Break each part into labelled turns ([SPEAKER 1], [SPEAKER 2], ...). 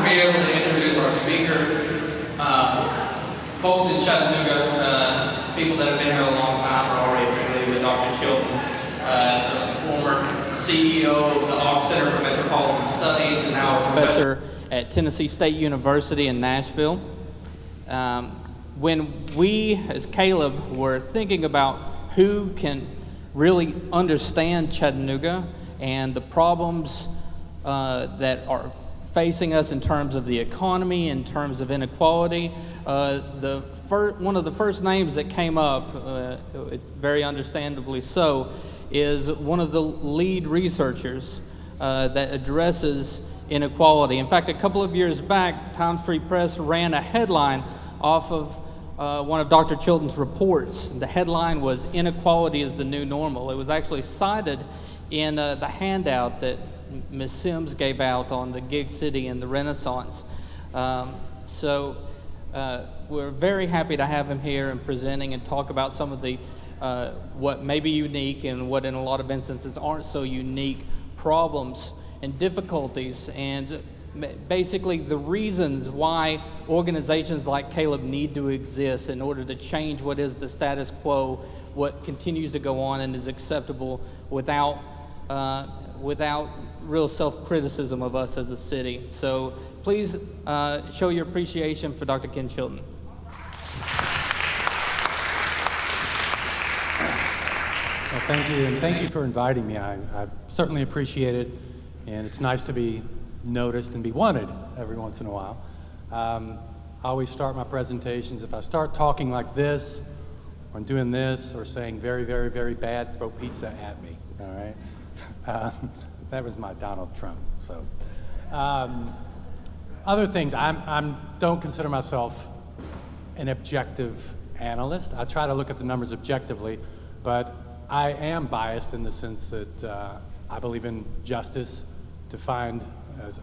[SPEAKER 1] to be able to introduce our speaker. Folks in Chattanooga, people that have been here a long time are already familiar with Dr. Chilton, the former CEO of the Ochs Center for Metropolitan Studies and now a professor at Tennessee State University in Nashville. When we, as Caleb, were thinking about who can really understand Chattanooga and the problems that are facing us in terms of the economy, in terms of inequality, one of the first names that came up, very understandably so, is one of the lead researchers that addresses inequality. In fact, a couple of years back, Times Free Press ran a headline off of one of Dr. Chilton's reports. The headline was "Inequality is the New Normal." It was actually cited in the handout that Ms. Sims gave out on the Gig City and the Renaissance. So we're very happy to have him here and presenting and talk about some of the what may be unique and what in a lot of instances aren't so unique problems and difficulties, and basically the reasons why organizations like Caleb need to exist in order to change what is the status quo, what continues to go on and is acceptable without real self-criticism of us as a city. So please show your appreciation for Dr. Ken Chilton.
[SPEAKER 2] Well, thank you, and thank you for inviting me. I certainly appreciate it, and it's nice to be noticed and be wanted every once in a while. I always start my presentations, if I start talking like this, or doing this, or saying very, very, very bad, throw pizza at me, all right? That was my Donald Trump, so. Other things, I don't consider myself an objective analyst. I try to look at the numbers objectively, but I am biased in the sense that I believe in justice, defined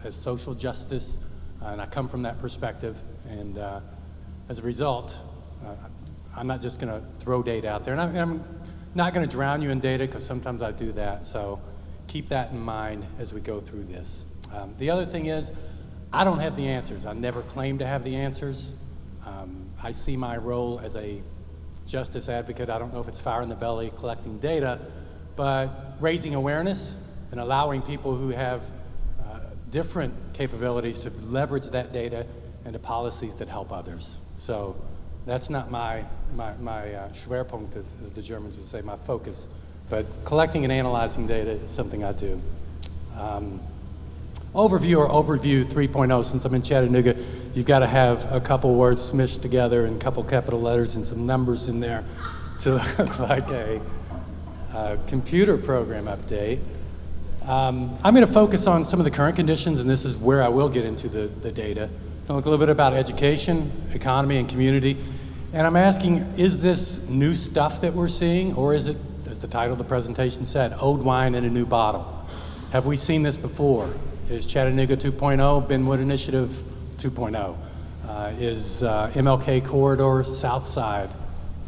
[SPEAKER 2] as social justice, and I come from that perspective, and as a result, I'm not just gonna throw data out there, and I'm not gonna drown you in data, because sometimes I do that, so keep that in mind as we go through this. The other thing is, I don't have the answers. I never claim to have the answers. I see my role as a justice advocate. I don't know if it's fire in the belly, collecting data, but raising awareness and allowing people who have different capabilities to leverage that data into policies that help others. So that's not my Schwerpunkt, as the Germans would say, my focus. But collecting and analyzing data is something I do. Overview 3.0, since I'm in Chattanooga, you've got to have a couple words smished together and a couple capital letters and some numbers in there to look like a computer program update. I'm going to focus on some of the current conditions, and this is where I will get into the data. I'll look a little bit about education, economy, and community. And I'm asking, is this new stuff that we're seeing, or is it, as the title of the presentation said, old wine in a new bottle? Have we seen this before? Is Chattanooga 2.0, Benwood Initiative 2.0? Is MLK Corridor South Side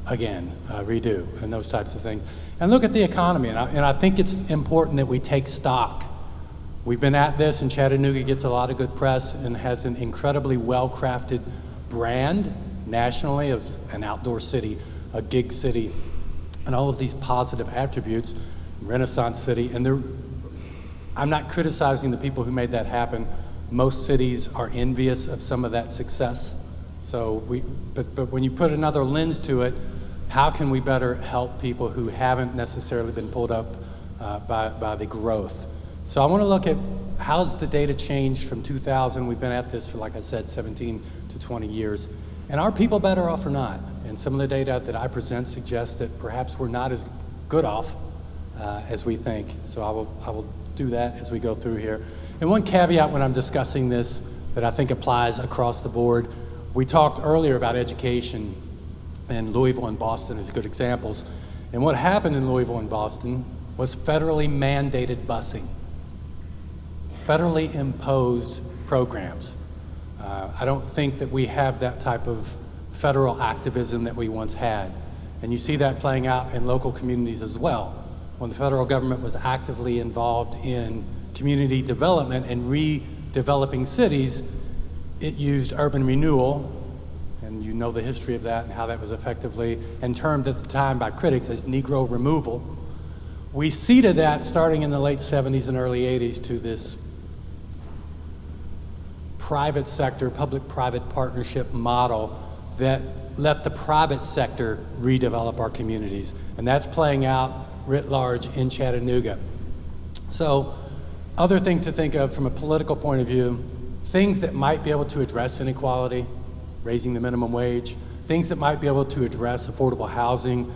[SPEAKER 2] again, redo, and those types of things? And look at the economy, and I think it's important that we take stock. We've been at this, and Chattanooga gets a lot of good press and has an incredibly well-crafted brand nationally of an outdoor city, a gig city, and all of these positive attributes, Renaissance city, and I'm not criticizing the people who made that happen. Most cities are envious of some of that success. So but when you put another lens to it, how can we better help people who haven't necessarily been pulled up by the growth? So I want to look at how's the data changed from 2000. We've been at this for, like I said, 17 to 20 years. And are people better off or not? And some of the data that I present suggests that perhaps we're not as good off as we think. So I will do that as we go through here. And one caveat when I'm discussing this that I think applies across the board, we talked earlier about education, and Louisville and Boston as good examples. And what happened in Louisville and Boston was federally mandated busing, federally imposed programs. I don't think that we have that type of federal activism that we once had. And you see that playing out in local communities as well. When the federal government was actively involved in community development and redeveloping cities, it used urban renewal, and you know the history of that and how that was effectively and termed at the time by critics as Negro removal. We ceded that starting in the late 70s and early 80s to this private sector, public-private partnership model that let the private sector redevelop our communities. And that's playing out writ large in Chattanooga. So other things to think of from a political point of view, things that might be able to address inequality, raising the minimum wage, things that might be able to address affordable housing,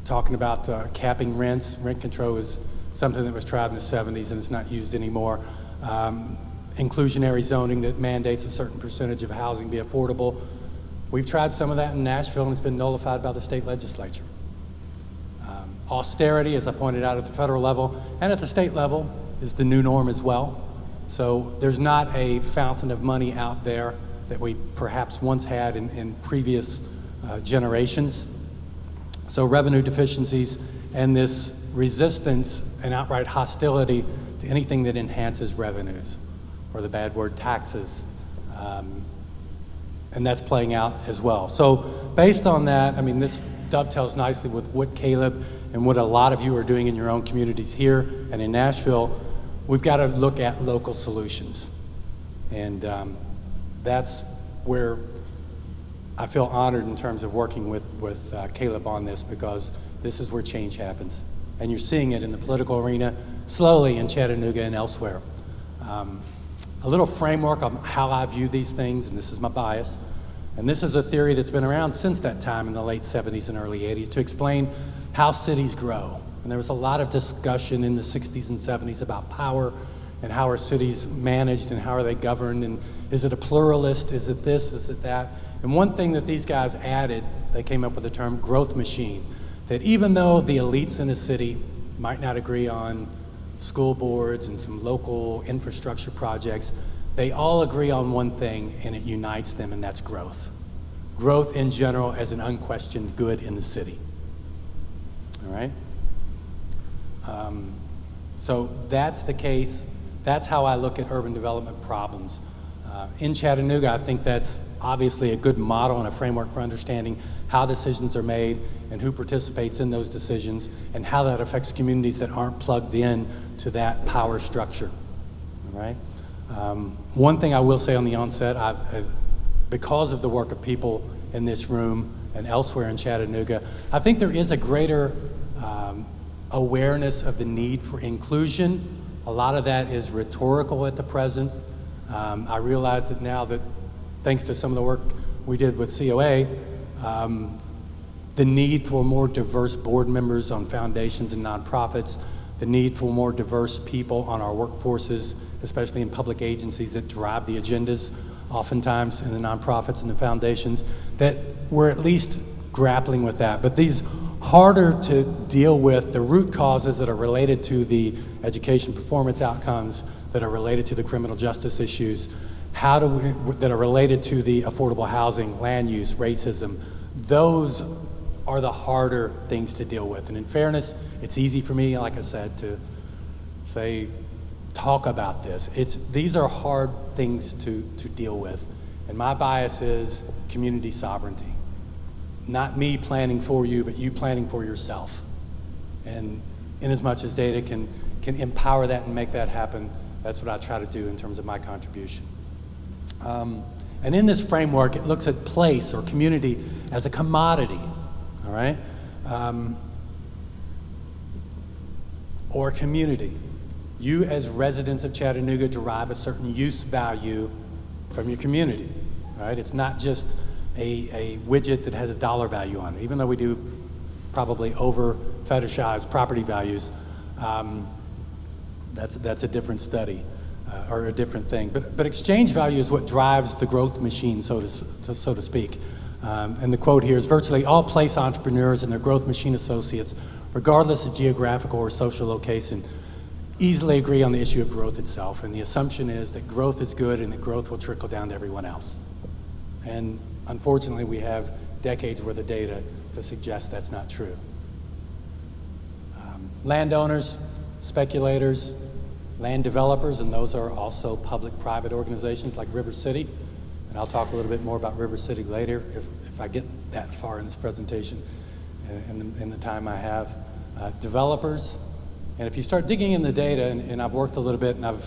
[SPEAKER 2] talking about capping rents. Rent control is something that was tried in the 70s and it's not used anymore. Inclusionary zoning that mandates a certain percentage of housing be affordable. We've tried some of that in Nashville and it's been nullified by the state legislature. Austerity, as I pointed out, at the federal level and at the state level is the new norm as well. So there's not a fountain of money out there that we perhaps once had in previous generations. So revenue deficiencies and this resistance and outright hostility to anything that enhances revenues, or the bad word taxes, and that's playing out as well. So based on that, I mean, this dovetails nicely with what Caleb and what a lot of you are doing in your own communities here and in Nashville. We've got to look at local solutions. And that's where I feel honored in terms of working with Caleb on this, because this is where change happens. And you're seeing it in the political arena slowly in Chattanooga and elsewhere. A little framework on how I view these things, and this is my bias, and this is a theory that's been around since that time in the late 70s and early 80s to explain how cities grow. And there was a lot of discussion in the 60s and 70s about power and how are cities managed and how are they governed, and is it a pluralist, is it this, is it that? And one thing that these guys added, they came up with the term growth machine, that even though the elites in a city might not agree on school boards and some local infrastructure projects, they all agree on one thing and it unites them, and that's growth. Growth in general as an unquestioned good in the city. All right? So that's the case. That's how I look at urban development problems. In Chattanooga, I think that's obviously a good model and a framework for understanding how decisions are made and who participates in those decisions and how that affects communities that aren't plugged in to that power structure. All right? One thing I will say on the onset, because of the work of people in this room and elsewhere in Chattanooga, I think there is a greater awareness of the need for inclusion. A lot of that is rhetorical at the present. I realize that now that, thanks to some of the work we did with COA, the need for more diverse board members on foundations and nonprofits, the need for more diverse people on our workforces, especially in public agencies that drive the agendas, oftentimes in the nonprofits and the foundations, that we're at least grappling with that. But these harder to deal with, the root causes that are related to the education performance outcomes, that are related to the criminal justice issues, that are related to the affordable housing, land use, racism, those are the harder things to deal with. And in fairness, it's easy for me, like I said, to say, talk about this. These are hard things to deal with. And my bias is community sovereignty. Not me planning for you, but you planning for yourself. And in as much as data can empower that and make that happen, that's what I try to do in terms of my contribution. And in this framework, it looks at place or community as a commodity, all right? Or community. You as residents of Chattanooga derive a certain use value from your community, all right? It's not just a widget that has a dollar value on it, even though we do probably over fetishize property values. That's a different study or a different thing. But exchange value is what drives the growth machine, so to speak. And the quote here is, virtually all place entrepreneurs and their growth machine associates, regardless of geographical or social location, easily agree on the issue of growth itself. And the assumption is that growth is good and that growth will trickle down to everyone else. And unfortunately, we have decades worth of data to suggest that's not true. Landowners, speculators, land developers, and those are also public-private organizations like River City. And I'll talk a little bit more about River City later if I get that far in this presentation in the time I have. Developers, and if you start digging in the data, and I've worked a little bit and I've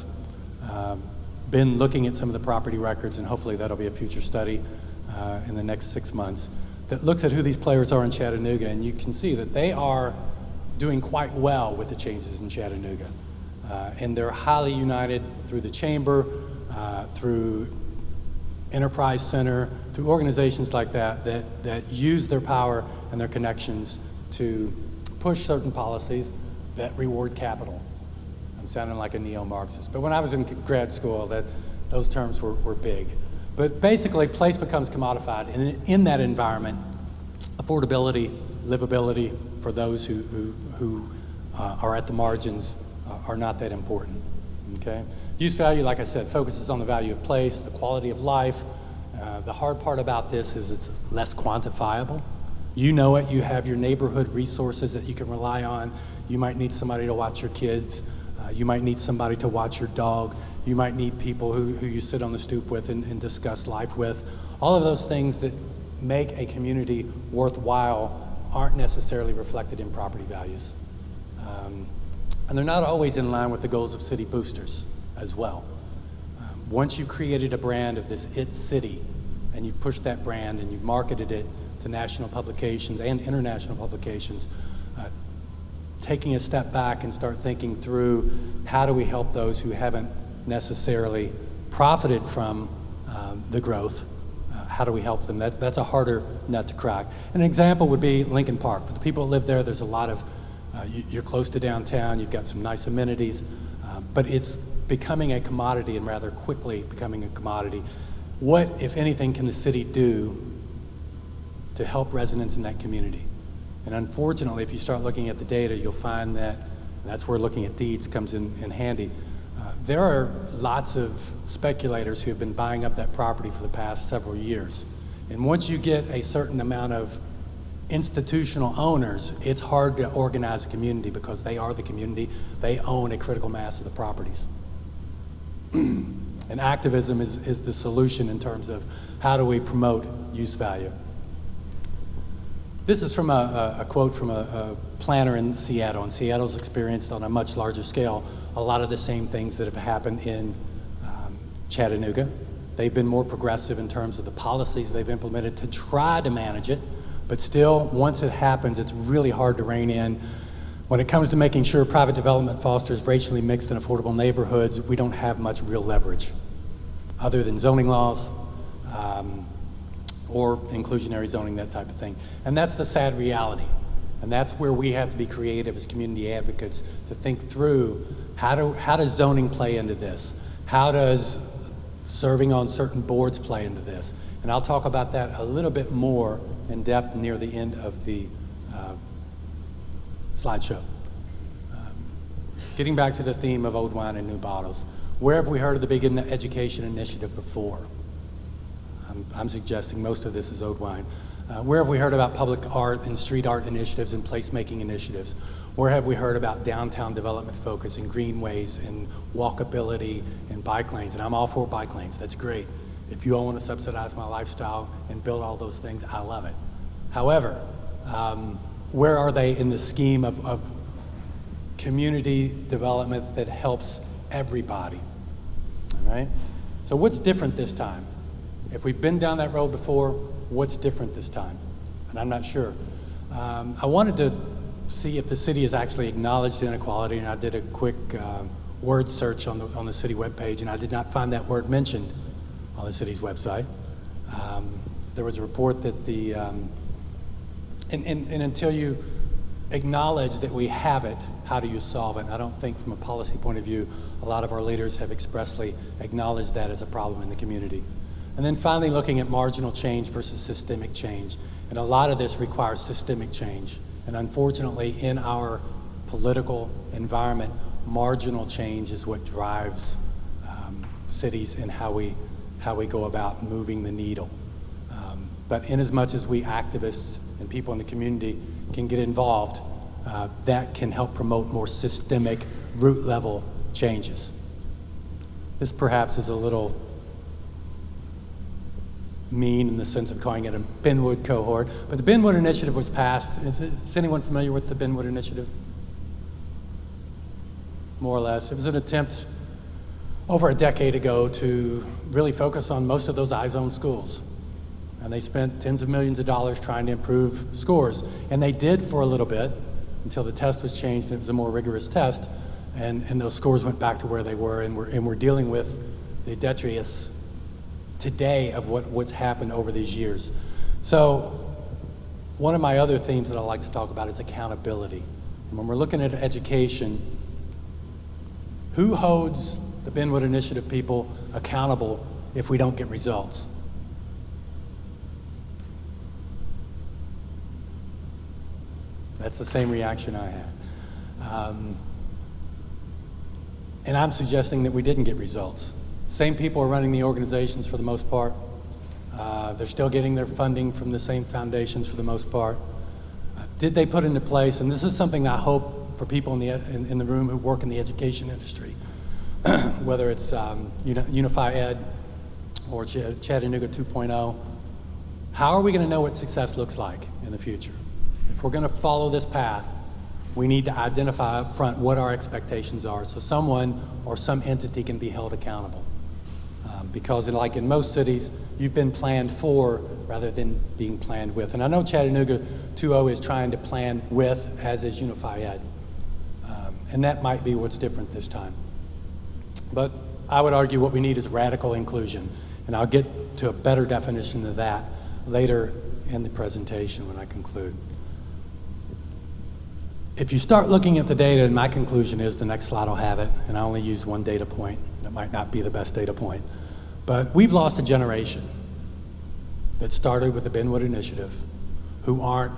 [SPEAKER 2] been looking at some of the property records, and hopefully that'll be a future study in the next 6 months that looks at who these players are in Chattanooga, and you can see that they are doing quite well with the changes in Chattanooga. And they're highly united through the chamber, through Enterprise Center, through organizations like that use their power and their connections to push certain policies that reward capital. I'm sounding like a neo-Marxist, but when I was in grad school, those terms were big. But basically, place becomes commodified, and in that environment, affordability, livability for those who are at the margins are not that important, okay? Use value, like I said, focuses on the value of place, the quality of life. The hard part about this is it's less quantifiable. You know it, you have your neighborhood resources that you can rely on. You might need somebody to watch your kids. You might need somebody to watch your dog. You might need people who you sit on the stoop with and discuss life with. All of those things that make a community worthwhile aren't necessarily reflected in property values. And they're not always in line with the goals of city boosters as well. Once you've created a brand of this it city, and you've pushed that brand and you've marketed it to national publications and international publications, taking a step back and start thinking through how do we help those who haven't necessarily profited from the growth. How do we help them? That's a harder nut to crack. An example would be Lincoln Park. For the people that live there, there's a lot of, you're close to downtown, you've got some nice amenities, but it's becoming a commodity, and rather quickly becoming a commodity. What, if anything, can the city do to help residents in that community? And unfortunately, if you start looking at the data, you'll find that, and that's where looking at deeds comes in handy, there are lots of speculators who have been buying up that property for the past several years. And once you get a certain amount of institutional owners, it's hard to organize a community because they are the community. They own a critical mass of the properties. And activism is the solution in terms of how do we promote use value. This is from a quote from a planner in Seattle, and Seattle's experienced on a much larger scale a lot of the same things that have happened in Chattanooga. They've been more progressive in terms of the policies they've implemented to try to manage it, but still, once it happens, it's really hard to rein in. When it comes to making sure private development fosters racially mixed and affordable neighborhoods, we don't have much real leverage other than zoning laws or inclusionary zoning, that type of thing. And that's the sad reality. And that's where we have to be creative as community advocates to think through how does zoning play into this? How does serving on certain boards play into this? And I'll talk about that a little bit more in depth near the end of the slideshow. Getting back to the theme of old wine and new bottles, where have we heard of the big education initiative before? I'm suggesting most of this is old wine. Where have we heard about public art and street art initiatives and placemaking initiatives? Where have we heard about downtown development focus and greenways and walkability and bike lanes? And I'm all for bike lanes, that's great. If you all want to subsidize my lifestyle and build all those things, I love it. However, where are they in the scheme of community development that helps everybody? All right? So what's different this time? If we've been down that road before, what's different this time? And I'm not sure. I wanted to see if the city has actually acknowledged inequality, and I did a quick word search on the city webpage, and I did not find that word mentioned on the city's website. There was a report that and until you acknowledge that we have it, how do you solve it? And I don't think from a policy point of view, a lot of our leaders have expressly acknowledged that as a problem in the community. And then finally looking at marginal change versus systemic change. And a lot of this requires systemic change. And unfortunately, in our political environment, marginal change is what drives cities and how we go about moving the needle. But in as much as we activists and people in the community can get involved, that can help promote more systemic, root level changes. This perhaps is a little mean in the sense of calling it a Benwood cohort, but the Benwood Initiative was passed. Is anyone familiar with the Benwood Initiative? More or less. It was an attempt over a decade ago to really focus on most of those I-zone schools. And they spent tens of millions of dollars trying to improve scores. And they did for a little bit until the test was changed and it was a more rigorous test. And those scores went back to where they were, and we're dealing with the detritus today of what's happened over these years. So one of my other themes that I like to talk about is accountability. And when we're looking at education, who holds the Benwood Initiative people accountable if we don't get results? That's the same reaction I had. And I'm suggesting that we didn't get results. Same people are running the organizations for the most part. They're still getting their funding from the same foundations for the most part. Did they put into place, and this is something I hope for people in the room who work in the education industry, whether it's Unify Ed or Chattanooga 2.0, how are we going to know what success looks like in the future? If we're going to follow this path, we need to identify up front what our expectations are so someone or some entity can be held accountable. Because like in most cities, you've been planned for rather than being planned with. And I know Chattanooga 2.0 is trying to plan with, as is Unify Ed. And that might be what's different this time. But I would argue what we need is radical inclusion. And I'll get to a better definition of that later in the presentation when I conclude. If you start looking at the data, and my conclusion is, the next slide will have it, and I only use one data point, and it might not be the best data point, but we've lost a generation that started with the Benwood Initiative who aren't,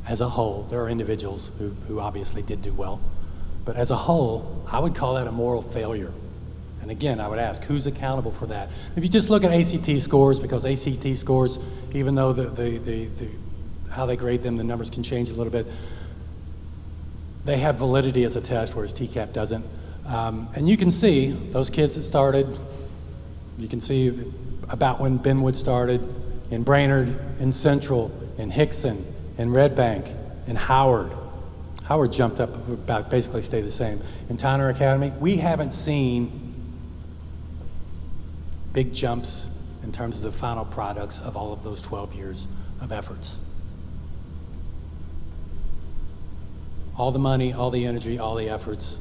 [SPEAKER 2] as a whole, there are individuals who obviously did do well, but as a whole, I would call that a moral failure. And again, I would ask, who's accountable for that? If you just look at ACT scores, because ACT scores, even though how they grade them, the numbers can change a little bit, they have validity as a test, whereas TCAP doesn't. And you can see those kids that started, you can see about when Benwood started, in Brainerd, in Central, in Hickson, in Red Bank, in Howard. Howard jumped up about, basically stayed the same. In Tyner Academy, we haven't seen big jumps in terms of the final products of all of those 12 years of efforts. All the money, all the energy, all the efforts.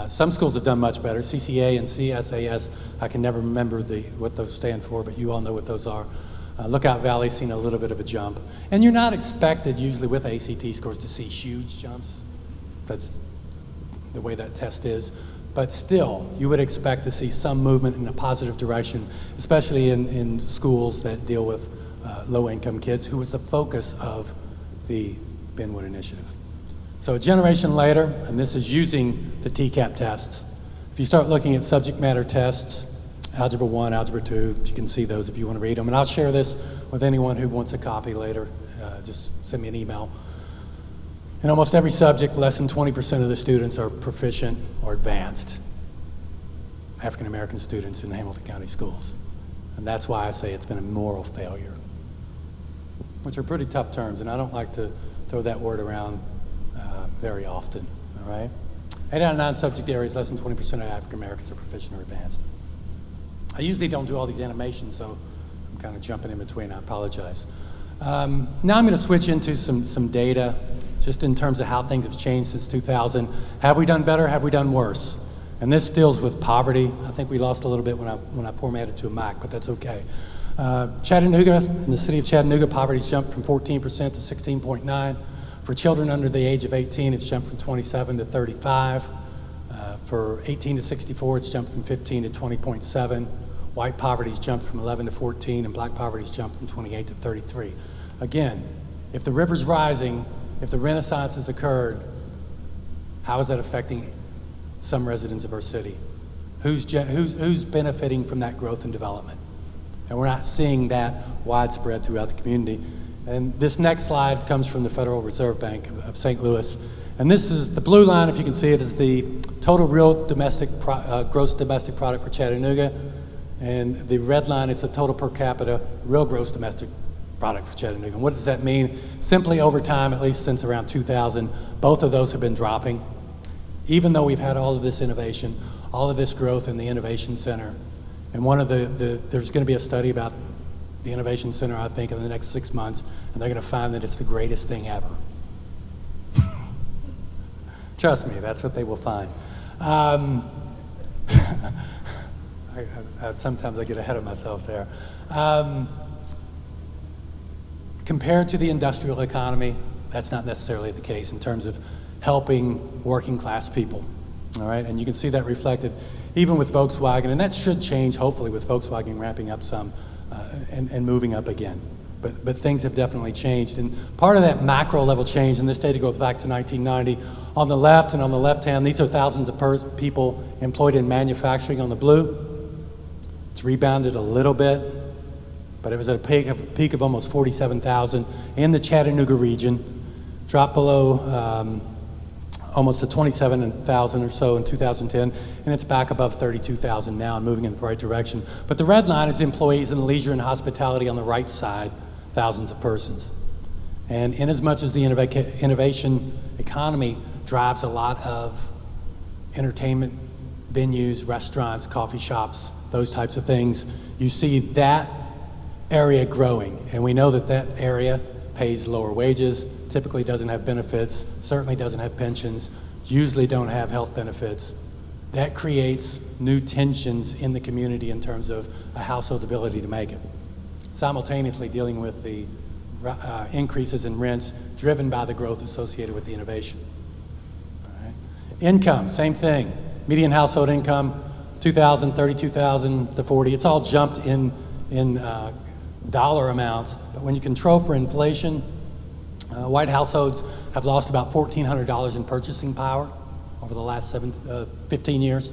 [SPEAKER 2] Some schools have done much better. CCA and CSAS, I can never remember what those stand for, but you all know what those are. Lookout Valley's seen a little bit of a jump. And you're not expected usually with ACT scores to see huge jumps. That's the way that test is. But still, you would expect to see some movement in a positive direction, especially in schools that deal with low-income kids, who was the focus of the Benwood Initiative. So a generation later, and this is using the TCAP tests, if you start looking at subject matter tests, Algebra 1, Algebra 2, you can see those if you want to read them. And I'll share this with anyone who wants a copy later. Just send me an email. In almost every subject, less than 20% of the students are proficient or advanced African American students in the Hamilton County schools. And that's why I say it's been a moral failure, which are pretty tough terms, and I don't like to throw that word around very often, all right? 8 out of 9 subject areas, less than 20% of African Americans are proficient or advanced. I usually don't do all these animations, so I'm kind of jumping in between, I apologize. Now I'm going to switch into some data, just in terms of how things have changed since 2000. Have we done better? Have we done worse? And this deals with poverty. I think we lost a little bit when I formatted to a Mac, but that's okay. Chattanooga, in the city of Chattanooga, poverty's jumped from 14% to 16.9. For children under the age of 18, it's jumped from 27 to 35. For 18 to 64, it's jumped from 15 to 20.7. White poverty's jumped from 11 to 14, and black poverty's jumped from 28 to 33. Again, if the river's rising, if the Renaissance has occurred, how is that affecting some residents of our city? Who's benefiting from that growth and development? And we're not seeing that widespread throughout the community. And this next slide comes from the Federal Reserve Bank of St. Louis. And this is the blue line, if you can see it, is the total real gross domestic product for Chattanooga. And the red line is the total per capita real gross domestic product for Chattanooga. And what does that mean? Simply over time, at least since around 2000, both of those have been dropping. Even though we've had all of this innovation, all of this growth in the Innovation Center. And one of there's going to be a study about the Innovation Center, I think, in the next 6 months, and they're going to find that it's the greatest thing ever. Trust me, that's what they will find. Sometimes I get ahead of myself there. Compared to the industrial economy, that's not necessarily the case in terms of helping working class people. All right, and you can see that reflected even with Volkswagen, and that should change hopefully with Volkswagen ramping up some and moving up again. But things have definitely changed, and part of that macro level change, and this data goes back to 1990, on the left and on the left hand, these are thousands of people employed in manufacturing on the blue. It's rebounded a little bit, but it was at a peak of almost 47,000 in the Chattanooga region, dropped below almost to 27,000 or so in 2010, and it's back above 32,000 now and moving in the right direction. But the red line is employees in leisure and hospitality on the right side, thousands of persons. And inasmuch as the innovation economy drives a lot of entertainment venues, restaurants, coffee shops, those types of things, you see that area growing. And we know that that area pays lower wages, typically doesn't have benefits, certainly doesn't have pensions, usually don't have health benefits. That creates new tensions in the community in terms of a household's ability to make it. Simultaneously dealing with the increases in rents driven by the growth associated with the innovation. All right. Income, same thing. Median household income, 2,000, 32,000 to 40. It's all jumped in dollar amounts, but when you control for inflation, white households have lost about $1,400 in purchasing power over the last 15 years,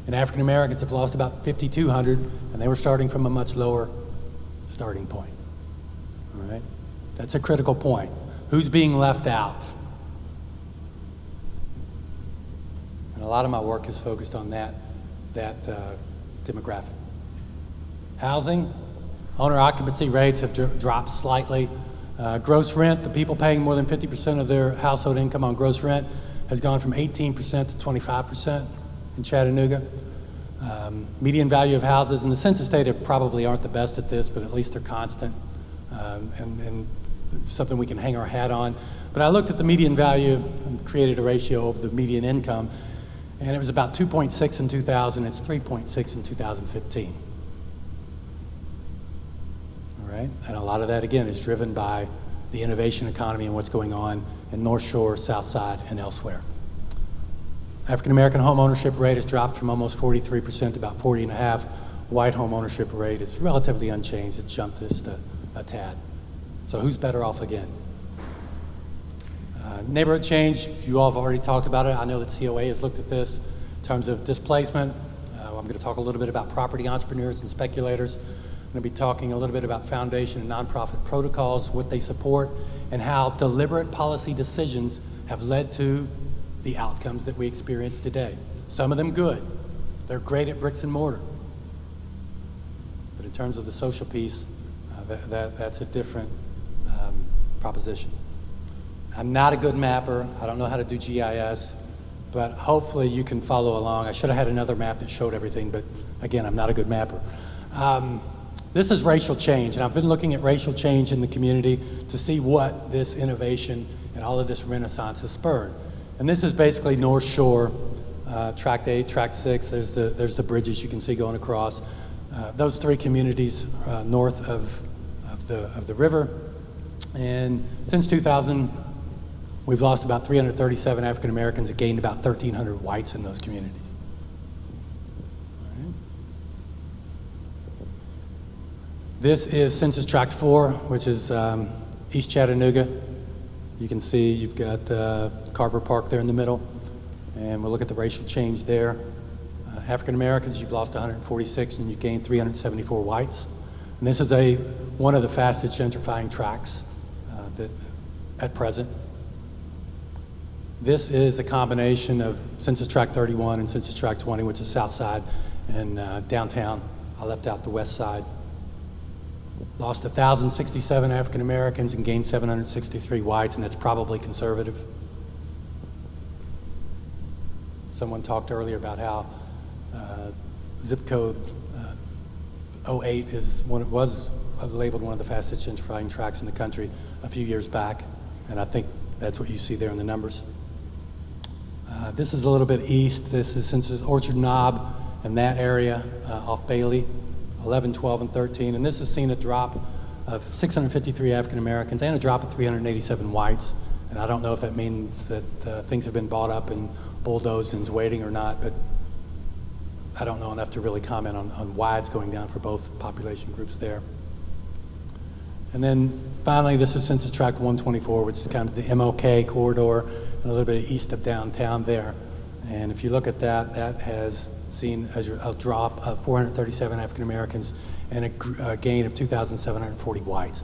[SPEAKER 2] and African Americans have lost about $5,200, and they were starting from a much lower starting point. All right, that's a critical point. Who's being left out? And a lot of my work is focused on that demographic. Housing, owner occupancy rates have dropped slightly. Gross rent, the people paying more than 50% of their household income on gross rent has gone from 18% to 25% in Chattanooga. Median value of houses, and the census data probably aren't the best at this, but at least they're constant and something we can hang our hat on. But I looked at the median value and created a ratio over the median income, and it was about 2.6 in 2000, it's 3.6 in 2015. Right? And a lot of that, again, is driven by the innovation economy and what's going on in North Shore, South Side, and elsewhere. African American home ownership rate has dropped from almost 43% to about 40.5%. White home ownership rate is relatively unchanged. It's jumped just a tad. So who's better off again? Neighborhood change, you all have already talked about it. I know that COA has looked at this in terms of displacement. I'm going to talk a little bit about property entrepreneurs and speculators. I'm going to be talking a little bit about foundation and nonprofit protocols, what they support, and how deliberate policy decisions have led to the outcomes that we experience today. Some of them good. They're great at bricks and mortar. But in terms of the social piece, that's a different proposition. I'm not a good mapper. I don't know how to do GIS, but hopefully you can follow along. I should have had another map that showed everything, but again, I'm not a good mapper. This is racial change, and I've been looking at racial change in the community to see what this innovation and all of this renaissance has spurred. And this is basically North Shore, Tract 8, Tract 6, there's the bridges you can see going across. Those three communities north of the river. And since 2000, we've lost about 337 African Americans and gained about 1,300 whites in those communities. This is Census Tract 4, which is East Chattanooga. You can see you've got Carver Park there in the middle, and we'll look at the racial change there. African Americans, you've lost 146 and you've gained 374 whites. And this is one of the fastest gentrifying tracts at present. This is a combination of Census Tract 31 and Census Tract 20, which is south side and downtown. I left out the west side. Lost 1,067 African Americans and gained 763 whites, and that's probably conservative. Someone talked earlier about how zip code 08 was labeled one of the fastest gentrifying tracts in the country a few years back, and I think that's what you see there in the numbers. This is a little bit east. This is Census Orchard Knob and that area off Bailey, 11, 12, and 13, and this has seen a drop of 653 African Americans and a drop of 387 whites, and I don't know if that means that things have been bought up and bulldozed and is waiting or not, but I don't know enough to really comment on why it's going down for both population groups there. And then finally, this is Census Tract 124, which is kind of the MLK corridor and a little bit east of downtown there. And if you look at that, that has seen a drop of 437 African Americans and a gain of 2,740 whites.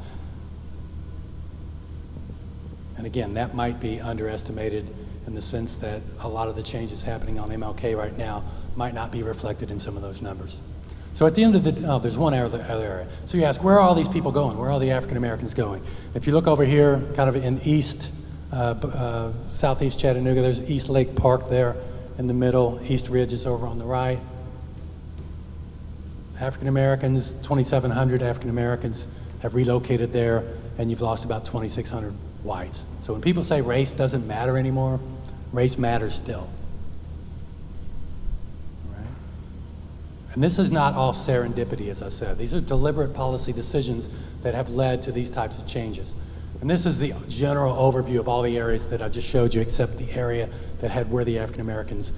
[SPEAKER 2] And again, that might be underestimated in the sense that a lot of the changes happening on MLK right now might not be reflected in some of those numbers. So at the end of the, there's one other area. So you ask, where are all these people going? Where are all the African Americans going? If you look over here, kind of in southeast Chattanooga, there's East Lake Park there in the middle. East Ridge is over on the right. African Americans, 2,700 African Americans have relocated there, and you've lost about 2,600 whites. So when people say race doesn't matter anymore, race matters still. And this is not all serendipity, as I said. These are deliberate policy decisions that have led to these types of changes. And this is the general overview of all the areas that I just showed you, except the area that had where the African Americans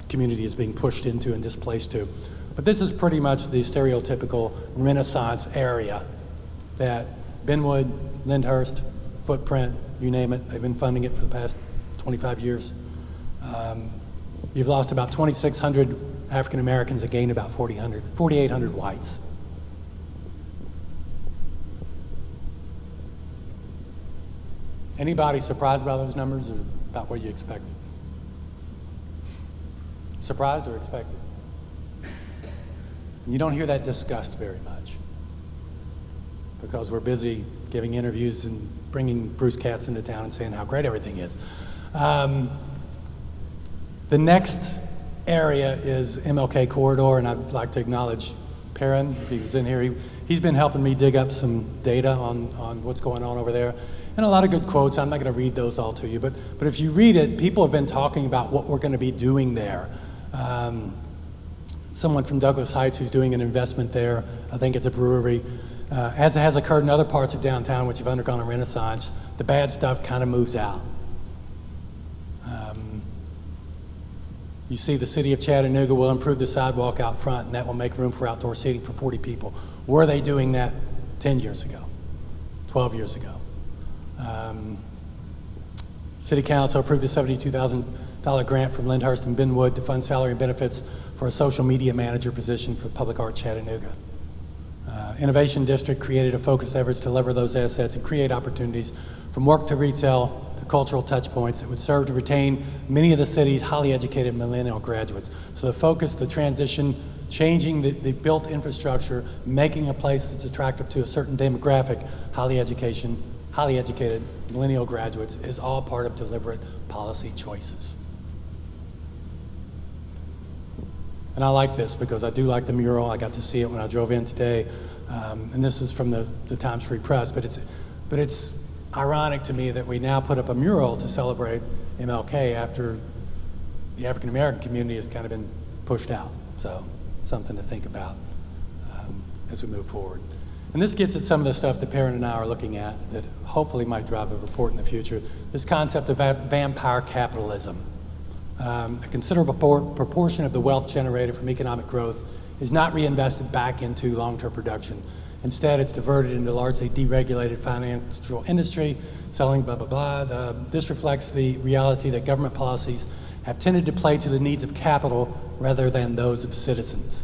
[SPEAKER 2] community is being pushed into and displaced to. But this is pretty much the stereotypical Renaissance area that Benwood, Lyndhurst, Footprint, you name it, they've been funding it for the past 25 years. You've lost about 2,600 African Americans and gained about 4,800 whites. Anybody surprised by those numbers or about what you expected? Surprised or expected? And you don't hear that discussed very much because we're busy giving interviews and bringing Bruce Katz into town and saying how great everything is. The next area is MLK corridor, and I'd like to acknowledge Perrin, if he was in here. He's been helping me dig up some data on what's going on over there, and a lot of good quotes. I'm not going to read those all to you, but if you read it, people have been talking about what we're going to be doing there. Someone from Douglas Heights who's doing an investment there, I think it's a brewery, as has occurred in other parts of downtown which have undergone a renaissance, the bad stuff kind of moves out. You see the city of Chattanooga will improve the sidewalk out front, and that will make room for outdoor seating for 40 people. Were they doing that 10 years ago, 12 years ago? City Council approved a $72,000 grant from Lyndhurst and Benwood to fund salary and benefits for a social media manager position for Public Art Chattanooga. Innovation District created a focused effort to lever those assets and create opportunities from work to retail to cultural touch points that would serve to retain many of the city's highly educated millennial graduates. So the focus, the transition, changing the built infrastructure, making a place that's attractive to a certain demographic, highly educated millennial graduates, is all part of deliberate policy choices. And I like this because I do like the mural. I got to see it when I drove in today. And this is from the Times Free Press, but it's ironic to me that we now put up a mural to celebrate MLK after the African American community has kind of been pushed out. So something to think about as we move forward. And this gets at some of the stuff that Perrin and I are looking at that hopefully might drive a report in the future. This concept of vampire capitalism. A considerable proportion of the wealth generated from economic growth is not reinvested back into long-term production. Instead, it's diverted into largely deregulated financial industry, selling blah, blah, blah. This reflects the reality that government policies have tended to play to the needs of capital rather than those of citizens,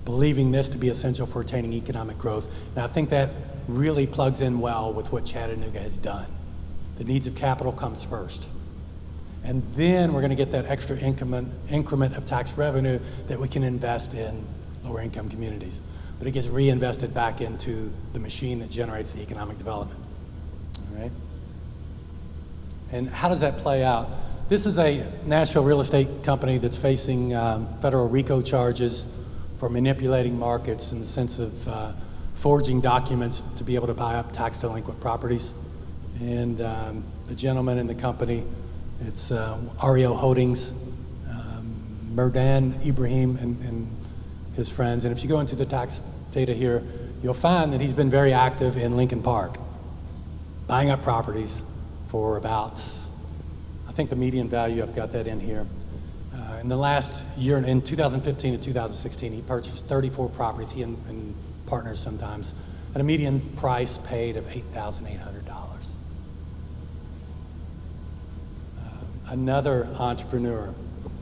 [SPEAKER 2] believing this to be essential for attaining economic growth. And I think that really plugs in well with what Chattanooga has done. The needs of capital comes first. And then we're going to get that extra increment of tax revenue that we can invest in lower income communities. But it gets reinvested back into the machine that generates the economic development. All right? And how does that play out? This is a Nashville real estate company that's facing federal RICO charges for manipulating markets in the sense of forging documents to be able to buy up tax delinquent properties. And the gentleman in the company, it's REO Holdings, Merdan Ibrahim and his friends. And if you go into the tax data here, you'll find that he's been very active in Lincoln Park, buying up properties for about, I think the median value, I've got that in here. In the last year, in 2015 and 2016, he purchased 34 properties, he and partners sometimes, at a median price paid of $8,800. Another entrepreneur,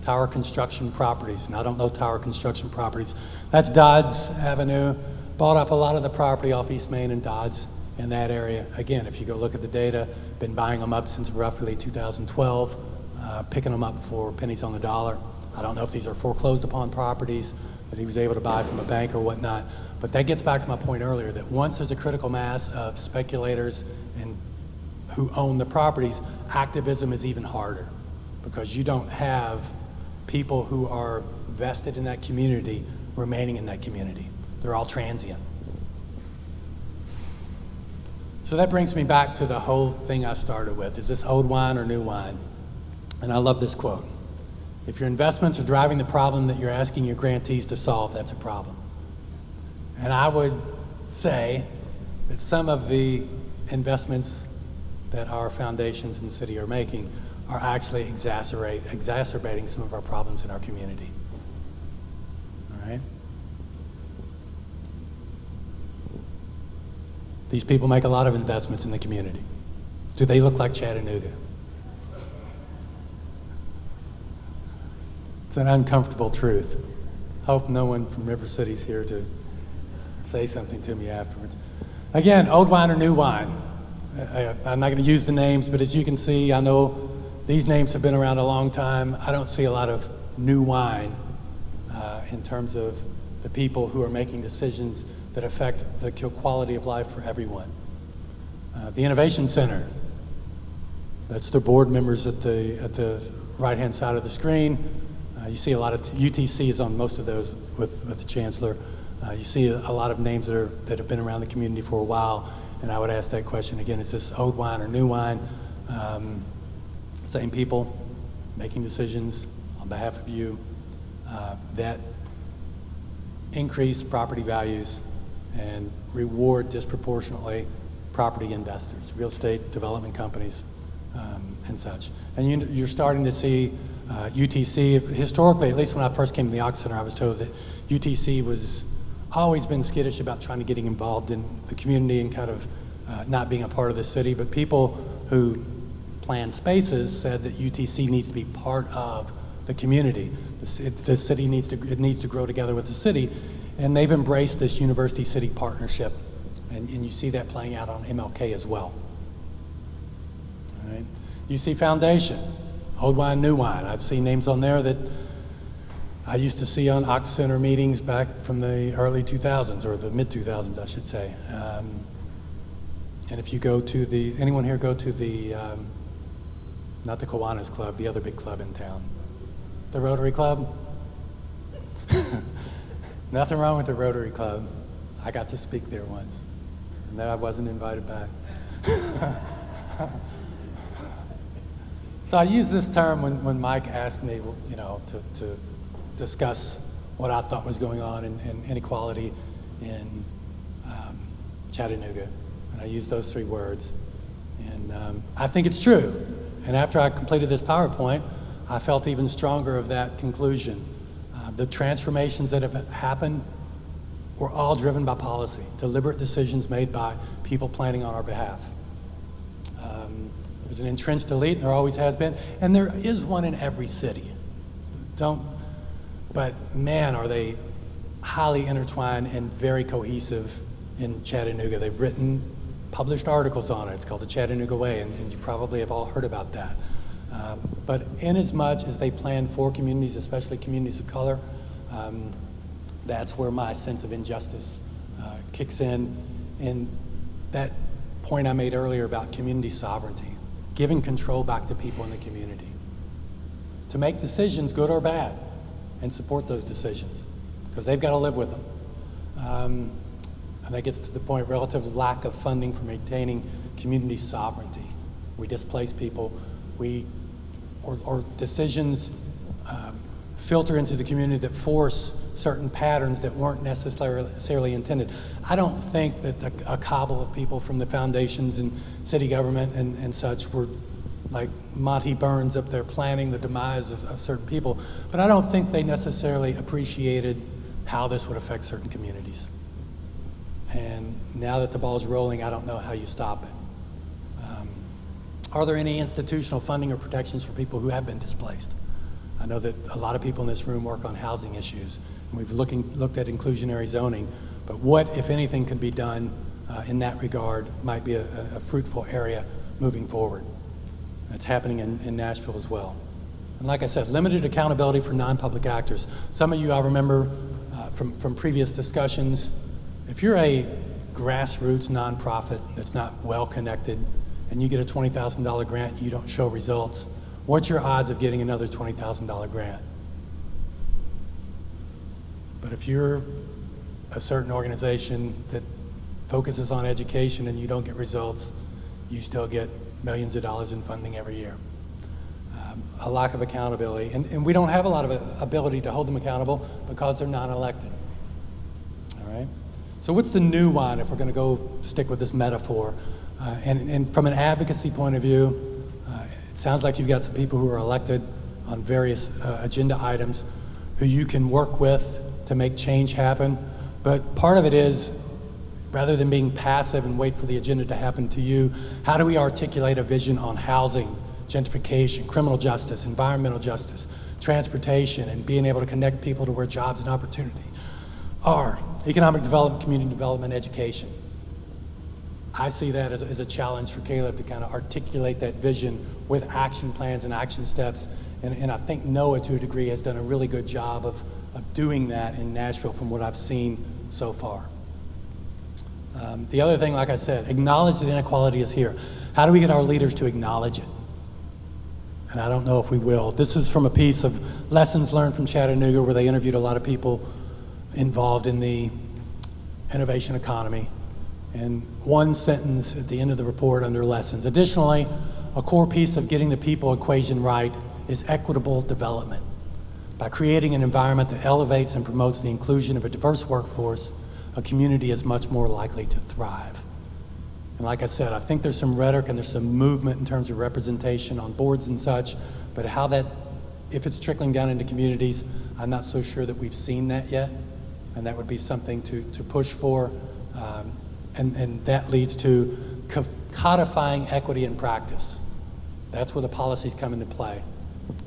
[SPEAKER 2] Tower Construction Properties, and I don't know Tower Construction Properties. That's Dodds Avenue, bought up a lot of the property off East Main and Dodds in that area. Again, if you go look at the data, been buying them up since roughly 2012, picking them up for pennies on the dollar. I don't know if these are foreclosed upon properties that he was able to buy from a bank or whatnot, but that gets back to my point earlier that once there's a critical mass of speculators and who own the properties, activism is even harder because you don't have people who are vested in that community remaining in that community. They're all transient. So that brings me back to the whole thing I started with. Is this old wine or new wine? And I love this quote. If your investments are driving the problem that you're asking your grantees to solve, that's a problem. And I would say that some of the investments that our foundations in the city are making are actually exacerbating some of our problems in our community. All right? These people make a lot of investments in the community. Do they look like Chattanooga? It's an uncomfortable truth. Hope no one from River City's here to say something to me afterwards. Again, old wine or new wine. I'm not going to use the names, but as you can see, I know these names have been around a long time. I don't see a lot of new wine in terms of the people who are making decisions that affect the quality of life for everyone. The Innovation Center, that's the board members at the right-hand side of the screen. You see a lot of, UTC is on most of those with the chancellor. You see a lot of names that have been around the community for a while, and I would ask that question again, is this old wine or new wine? Same people making decisions on behalf of you that increase property values and reward disproportionately property investors, real estate development companies, and such. And you're starting to see UTC, historically, at least when I first came to the Ochs Center, I was told that UTC was always been skittish about trying to getting involved in the community and kind of not being a part of the city, but people who plan spaces said that UTC needs to be part of the community. The city needs to grow together with the city, and they've embraced this university-city partnership, and you see that playing out on MLK as well. All right. You see foundation, old wine, new wine. I've seen names on there that I used to see on Ochs Center meetings back from the early 2000s, or the mid-2000s, I should say. And if you go to anyone here go to the, not the Kiwanis Club, the other big club in town, the Rotary Club? Nothing wrong with the Rotary Club. I got to speak there once. No, I wasn't invited back. So I use this term when Mike asked me, to discuss what I thought was going on in inequality in Chattanooga. And I used those three words. And I think it's true. And after I completed this PowerPoint, I felt even stronger of that conclusion. The transformations that have happened were all driven by policy, deliberate decisions made by people planning on our behalf. There's an entrenched elite, and there always has been, and there is one in every city. But man, are they highly intertwined and very cohesive in Chattanooga. They've published articles on it. It's called the Chattanooga Way, and you probably have all heard about that. But in as much as they plan for communities, especially communities of color, that's where my sense of injustice kicks in. And that point I made earlier about community sovereignty, giving control back to people in the community to make decisions, good or bad, and support those decisions, because they've got to live with them. And that gets to the point, relative lack of funding for maintaining community sovereignty. We displace people, or decisions filter into the community that force certain patterns that weren't necessarily intended. I don't think that a cabal of people from the foundations and city government and such were like Monty Burns up there planning the demise of certain people, but I don't think they necessarily appreciated how this would affect certain communities. And now that the ball's rolling, I don't know how you stop it. Are there any institutional funding or protections for people who have been displaced? I know that a lot of people in this room work on housing issues, and we've looked at inclusionary zoning, but what, if anything, could be done in that regard might be a fruitful area moving forward. That's happening in Nashville as well. And like I said, limited accountability for non-public actors. Some of you I remember from previous discussions, if you're a grassroots nonprofit that's not well connected and you get a $20,000 grant, you don't show results, what's your odds of getting another $20,000 grant? But if you're a certain organization that focuses on education and you don't get results, you still get millions of dollars in funding every year. A lack of accountability, and we don't have a lot of ability to hold them accountable because they're not elected. All right? So what's the new one, if we're going to go stick with this metaphor? And from an advocacy point of view, it sounds like you've got some people who are elected on various agenda items who you can work with to make change happen. But part of it is, rather than being passive and wait for the agenda to happen to you, how do we articulate a vision on housing, gentrification, criminal justice, environmental justice, transportation, and being able to connect people to where jobs and opportunity are? Economic development, community development, education. I see that as a challenge for Caleb to kind of articulate that vision with action plans and action steps. And I think Noah, to a degree, has done a really good job of doing that in Nashville from what I've seen so far. The other thing, like I said, acknowledge that inequality is here. How do we get our leaders to acknowledge it? And I don't know if we will. This is from a piece of Lessons Learned from Chattanooga, where they interviewed a lot of people involved in the innovation economy. And one sentence at the end of the report under lessons. Additionally, a core piece of getting the people equation right is equitable development. By creating an environment that elevates and promotes the inclusion of a diverse workforce, a community is much more likely to thrive. And like I said, I think there's some rhetoric and there's some movement in terms of representation on boards and such, but how that, if it's trickling down into communities, I'm not so sure that we've seen that yet, and that would be something to push for, and that leads to codifying equity in practice. That's where the policies come into play,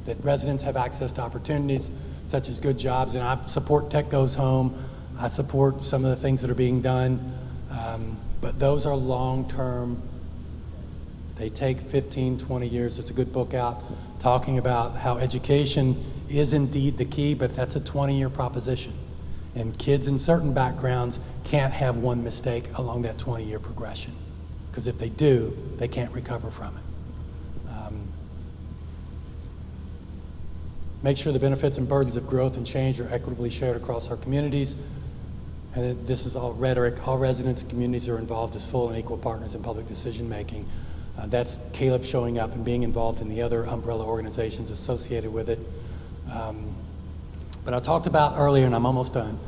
[SPEAKER 2] that residents have access to opportunities such as good jobs, and I support Tech Goes Home. I support some of the things that are being done, but those are long-term. They take 15, 20 years. There's a good book out talking about how education is indeed the key, but that's a 20-year proposition. And kids in certain backgrounds can't have one mistake along that 20-year progression, because if they do, they can't recover from it. Make sure the benefits and burdens of growth and change are equitably shared across our communities. And this is all rhetoric. All residents and communities are involved as full and equal partners in public decision making. That's Caleb showing up and being involved in the other umbrella organizations associated with it. But I talked about earlier, and I'm almost done,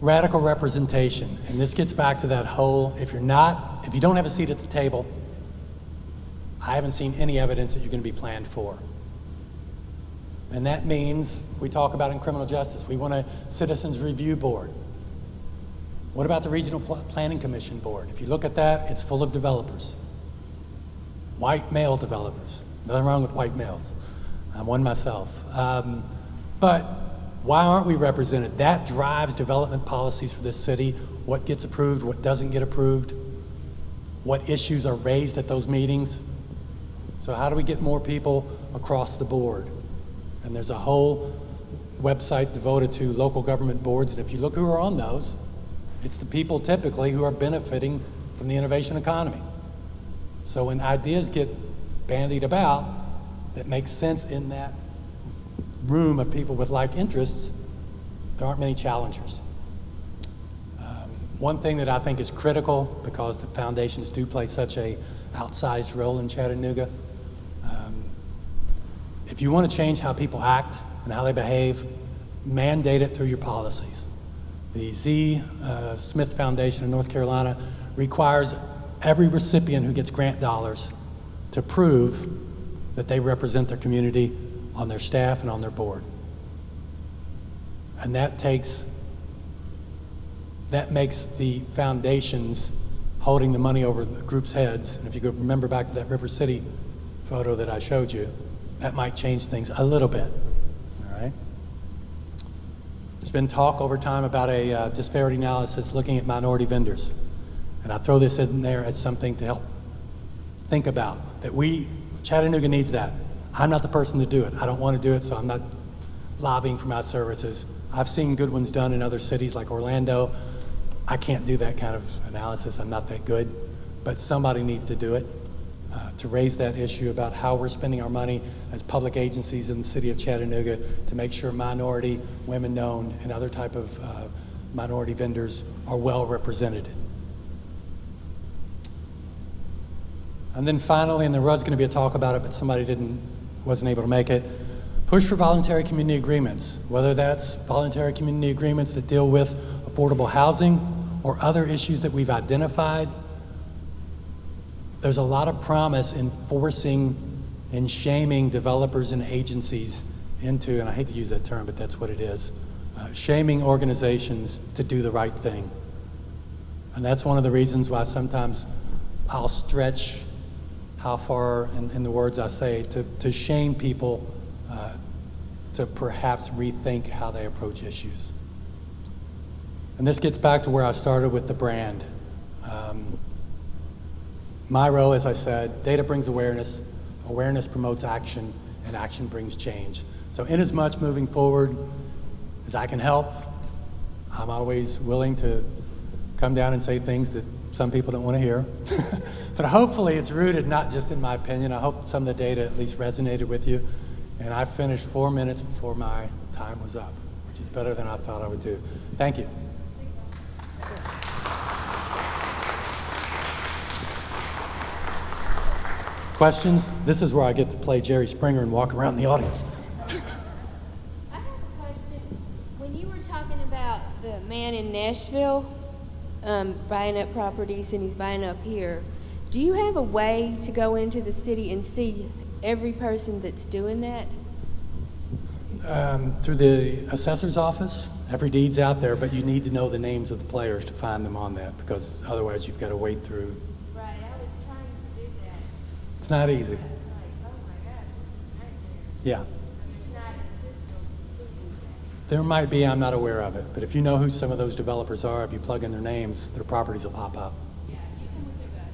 [SPEAKER 2] radical representation. And this gets back to that whole, if you don't have a seat at the table, I haven't seen any evidence that you're going to be planned for. And that means, we talk about in criminal justice, we want a citizens review board. What about the Regional Planning Commission board? If you look at that, it's full of developers. White male developers. Nothing wrong with white males. I'm one myself. But why aren't we represented? That drives development policies for this city. What gets approved, what doesn't get approved, what issues are raised at those meetings. So how do we get more people across the board? And there's a whole website devoted to local government boards, and if you look who are on those, it's the people typically who are benefiting from the innovation economy. So when ideas get bandied about that make sense in that room of people with like interests, there aren't many challengers. One thing that I think is critical, because the foundations do play such a outsized role in Chattanooga, if you want to change how people act and how they behave, mandate it through your policies. The Z. Smith Foundation in North Carolina requires every recipient who gets grant dollars to prove that they represent their community on their staff and on their board. And that makes the foundations holding the money over the group's heads. And if you go remember back to that River City photo that I showed you, that might change things a little bit, all right? There's been talk over time about a disparity analysis looking at minority vendors. And I throw this in there as something to help think about, that Chattanooga needs that. I'm not the person to do it. I don't want to do it, so I'm not lobbying for my services. I've seen good ones done in other cities like Orlando. I can't do that kind of analysis. I'm not that good, but somebody needs to do it to raise that issue about how we're spending our money as public agencies in the city of Chattanooga to make sure minority, women-owned, and other type of minority vendors are well represented. And then finally, and there was going to be a talk about it, but somebody wasn't able to make it, push for voluntary community agreements, whether that's voluntary community agreements that deal with affordable housing or other issues that we've identified. There's a lot of promise in forcing and shaming developers and agencies into, and I hate to use that term, but that's what it is, shaming organizations to do the right thing. And that's one of the reasons why sometimes I'll stretch how far, in the words I say, to shame people to perhaps rethink how they approach issues. And this gets back to where I started with the brand. My role, as I said, data brings awareness, awareness promotes action, and action brings change. So in as much moving forward as I can help, I'm always willing to come down and say things that some people don't want to hear. But hopefully it's rooted not just in my opinion. I hope some of the data at least resonated with you. And I finished 4 minutes before my time was up, which is better than I thought I would do. Thank you. Questions? This is where I get to play Jerry Springer and walk around the audience.
[SPEAKER 3] I have a question. When you were talking about the man in Nashville buying up properties and he's buying up here, do you have a way to go into the city and see every person that's doing that?
[SPEAKER 2] Through the assessor's office, every deed's out there, but you need to know the names of the players to find them on that, because otherwise you've got to wade through.
[SPEAKER 3] Right, I was trying to do that.
[SPEAKER 2] It's not easy.
[SPEAKER 3] Like, oh my gosh, it's a nightmare.
[SPEAKER 2] Yeah.
[SPEAKER 3] There's not a system to do that.
[SPEAKER 2] There might be, I'm not aware of it, but if you know who some of those developers are, if you plug in their names, their properties will pop up.
[SPEAKER 3] Yeah, you can look at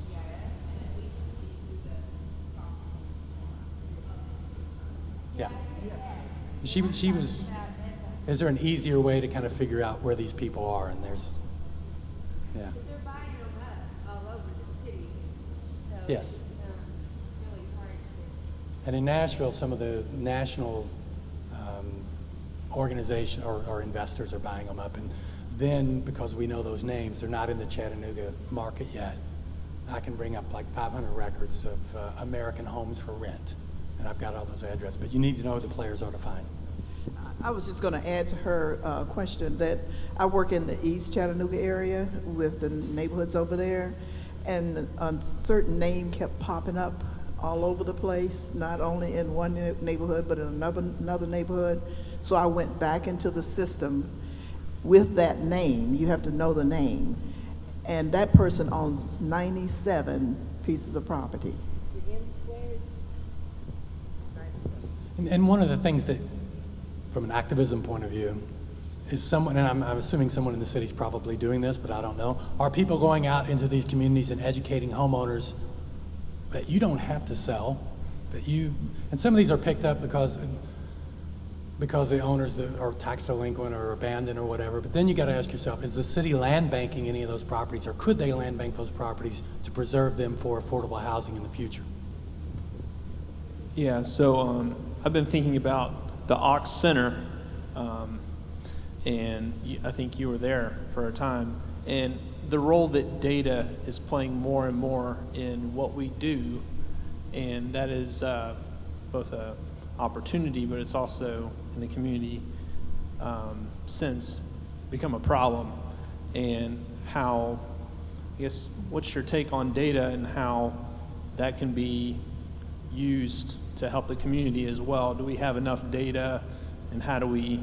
[SPEAKER 3] GIS and at least see who the property.
[SPEAKER 2] Yeah. She was, is there an easier way to kind of figure out where these people are? And there's, yeah.
[SPEAKER 3] They're buying them up all over the city. So
[SPEAKER 2] Yes.
[SPEAKER 3] it's really hard to.
[SPEAKER 2] And in Nashville, some of the national organization or investors are buying them up. And then, because we know those names, they're not in the Chattanooga market yet. I can bring up like 500 records of American homes for rent. And I've got all those addresses, but you need to know who the players are to find.
[SPEAKER 4] I was just going to add to her question that I work in the East Chattanooga area with the neighborhoods over there, and a certain name kept popping up all over the place, not only in one neighborhood, but in another neighborhood. So I went back into the system with that name. You have to know the name. And that person owns 97 pieces of property.
[SPEAKER 2] And one of the things that, from an activism point of view, is someone, and I'm assuming someone in the city is probably doing this, but I don't know, are people going out into these communities and educating homeowners that you don't have to sell, and some of these are picked up because the owners are tax delinquent or abandoned or whatever, but then you got to ask yourself, is the city land banking any of those properties, or could they land bank those properties to preserve them for affordable housing in the future?
[SPEAKER 5] Yeah, so I've been thinking about the Ochs Center, and I think you were there for a time, and the role that data is playing more and more in what we do, and that is both a opportunity, but it's also in the community sense become a problem. And how, I guess, what's your take on data and how that can be used to help the community as well? Do we have enough data, and how do we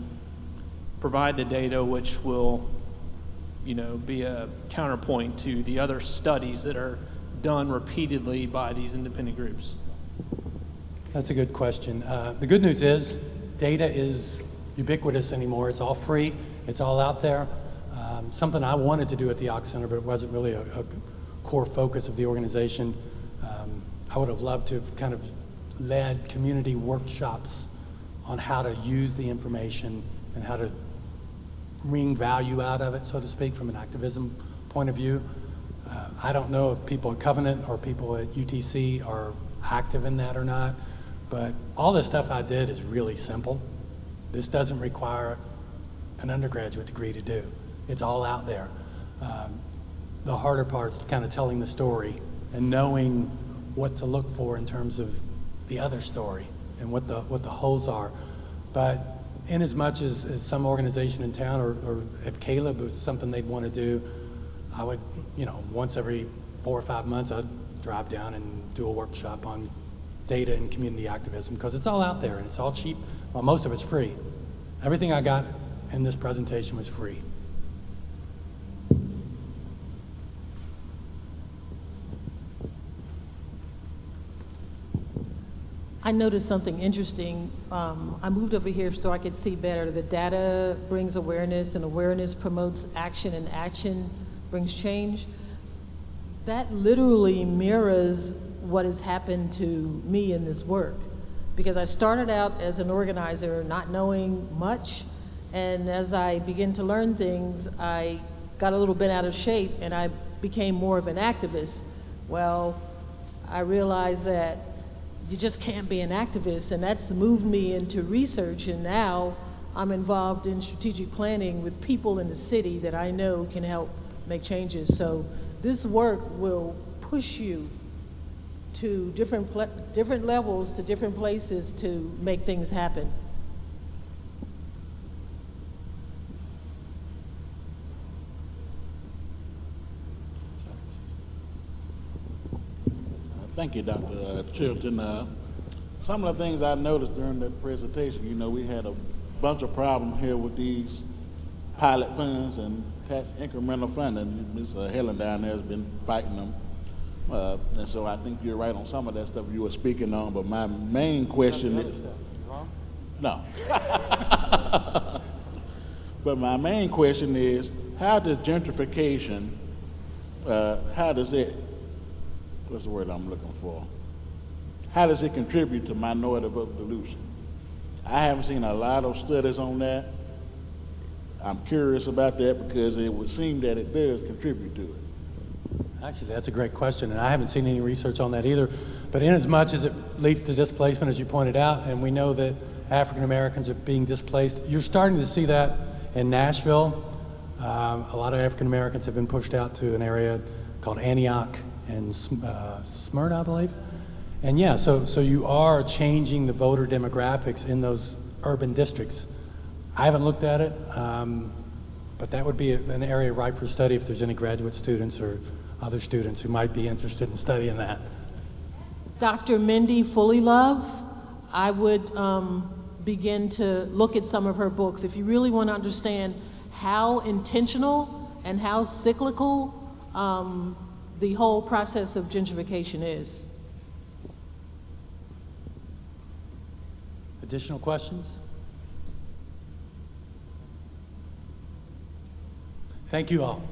[SPEAKER 5] provide the data which will, be a counterpoint to the other studies that are done repeatedly by these independent groups?
[SPEAKER 2] That's a good question. The good news is data is ubiquitous anymore. It's all free. It's all out there. Something I wanted to do at the Ochs Center, but it wasn't really a core focus of the organization. I would have loved to have kind of led community workshops on how to use the information and how to wring value out of it, so to speak, from an activism point of view. I don't know if people at Covenant or people at UTC are active in that or not, but all the stuff I did is really simple. This doesn't require an undergraduate degree to do. It's all out there. The harder part's kind of telling the story and knowing what to look for in terms of the other story and what the holes are. But in as much as some organization in town, or if Caleb was something they'd want to do, I would, once every 4 or 5 months, I'd drive down and do a workshop on data and community activism, because it's all out there and it's all cheap. Well, most of it's free. Everything I got in this presentation was free.
[SPEAKER 6] I noticed something interesting. I moved over here so I could see better. The data brings awareness, and awareness promotes action, and action brings change. That literally mirrors what has happened to me in this work, because I started out as an organizer not knowing much, and as I began to learn things, I got a little bit out of shape and I became more of an activist. Well, I realized that you just can't be an activist, and that's moved me into research, and now I'm involved in strategic planning with people in the city that I know can help make changes. So this work will push you to different levels, to different places to make things happen.
[SPEAKER 7] Thank you, Dr. Chilton. Some of the things I noticed during the presentation, we had a bunch of problems here with these pilot funds and tax incremental funding. Ms. Helen down there has been fighting them. And so I think you're right on some of that stuff you were speaking on, but my main question is... No. But my main question is, how does gentrification, what's the word I'm looking for? How does it contribute to minority vote dilution? I haven't seen a lot of studies on that. I'm curious about that because it would seem that it does contribute to it.
[SPEAKER 2] Actually, that's a great question, and I haven't seen any research on that either. But in as much as it leads to displacement, as you pointed out, and we know that African Americans are being displaced, you're starting to see that in Nashville. A lot of African Americans have been pushed out to an area called Antioch and Smyrna, I believe. And yeah, so you are changing the voter demographics in those urban districts. I haven't looked at it, but that would be an area ripe for study if there's any graduate students or other students who might be interested in studying that.
[SPEAKER 6] Dr. Mindy Fullylove, I would begin to look at some of her books. If you really want to understand how intentional and how cyclical the whole process of gentrification is.
[SPEAKER 2] Additional questions? Thank you all.